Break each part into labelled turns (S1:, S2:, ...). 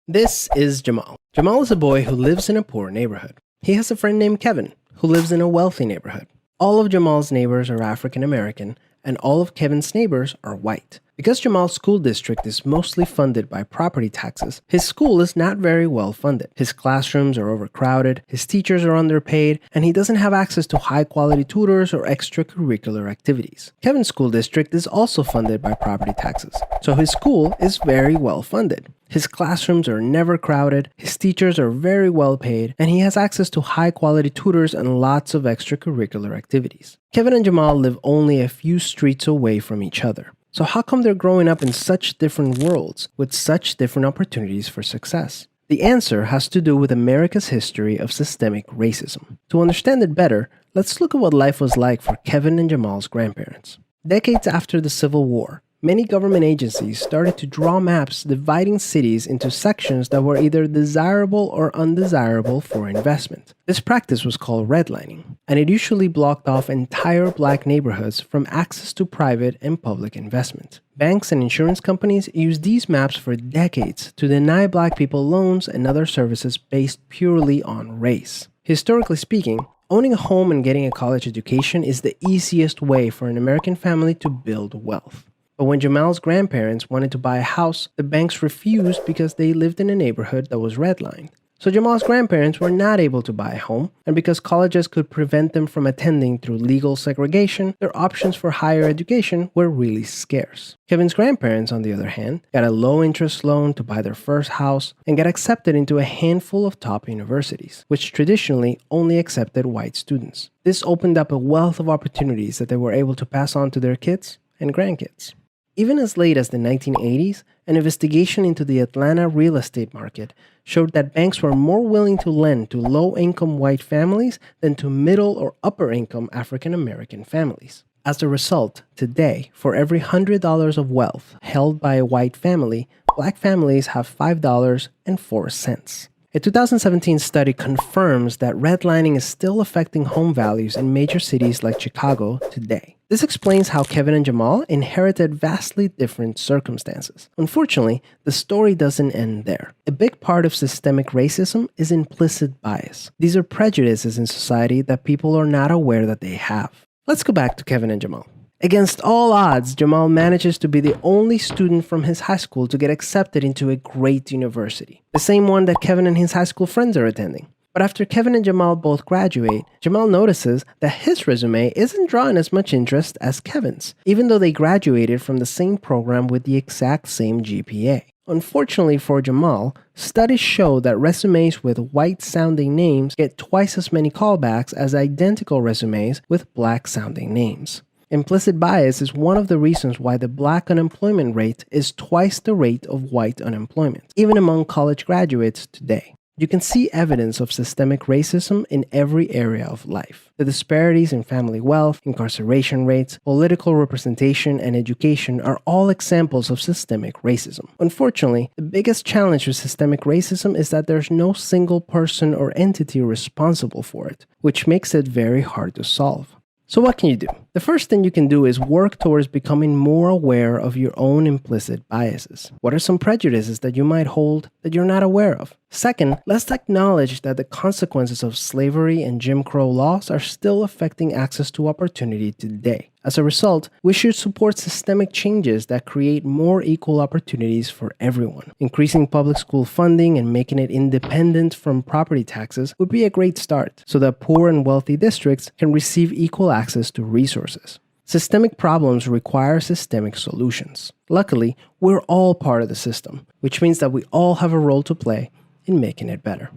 S1: This is Jamal. Jamal is a boy who lives in a poor neighborhood. He has a friend named Kevin, who lives in a wealthy neighborhood. All of Jamal's neighbors are African American, and all of Kevin's neighbors are white. Because Jamal's school district is mostly funded by property taxes, his school is not very well funded. His classrooms are overcrowded, his teachers are underpaid, and he doesn't have access to high-quality tutors or extracurricular activities. Kevin's school district is also funded by property taxes, so his school is very well funded. His classrooms are never crowded, his teachers are very well paid, and he has access to high-quality tutors and lots of extracurricular activities. Kevin and Jamal live only a few streets away from each other. So how come they're growing up in such different worlds with such different opportunities for success? The answer has to do with America's history of systemic racism. To understand it better, let's look at what life was like for Kevin and Jamal's grandparents. Decades after the Civil War, many government agencies started to draw maps dividing cities into sections that were either desirable or undesirable for investment. This practice was called redlining, and it usually blocked off entire black neighborhoods from access to private and public investment. Banks and insurance companies used these maps for decades to deny black people loans and other services based purely on race. Historically speaking, owning a home and getting a college education is the easiest way for an American family to build wealth. But when Jamal's grandparents wanted to buy a house, the banks refused because they lived in a neighborhood that was redlined. So Jamal's grandparents were not able to buy a home, and because colleges could prevent them from attending through legal segregation, their options for higher education were really scarce. Kevin's grandparents, on the other hand, got a low-interest loan to buy their first house and got accepted into a handful of top universities, which traditionally only accepted white students. This opened up a wealth of opportunities that they were able to pass on to their kids and grandkids. Even as late as the 1980s, an investigation into the Atlanta real estate market showed that banks were more willing to lend to low-income white families than to middle or upper-income African American families. As a result, today, for every $100 of wealth held by a white family, black families have $5.04. A 2017 study confirms that redlining is still affecting home values in major cities like Chicago today. This explains how Kevin and Jamal inherited vastly different circumstances. Unfortunately, the story doesn't end there. A big part of systemic racism is implicit bias. These are prejudices in society that people are not aware that they have. Let's go back to Kevin and Jamal. Against all odds, Jamal manages to be the only student from his high school to get accepted into a great university, the same one that Kevin and his high school friends are attending. But after Kevin and Jamal both graduate, Jamal notices that his resume isn't drawing as much interest as Kevin's, even though they graduated from the same program with the exact same GPA. Unfortunately for Jamal, studies show that resumes with white-sounding names get twice as many callbacks as identical resumes with black-sounding names. Implicit bias is one of the reasons why the black unemployment rate is twice the rate of white unemployment, even among college graduates today. You can see evidence of systemic racism in every area of life. The disparities in family wealth, incarceration rates, political representation, and education are all examples of systemic racism. Unfortunately, the biggest challenge with systemic racism is that there's no single person or entity responsible for it, which makes it very hard to solve. So what can you do? The first thing you can do is work towards becoming more aware of your own implicit biases. What are some prejudices that you might hold that you're not aware of? Second, let's acknowledge that the consequences of slavery and Jim Crow laws are still affecting access to opportunity today. As a result, we should support systemic changes that create more equal opportunities for everyone. Increasing public school funding and making it independent from property taxes would be a great start, so that poor and wealthy districts can receive equal access to resources. Systemic problems require systemic solutions. Luckily, we're all part of the system, which means that we all have a role to play in making it better.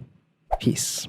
S1: Peace.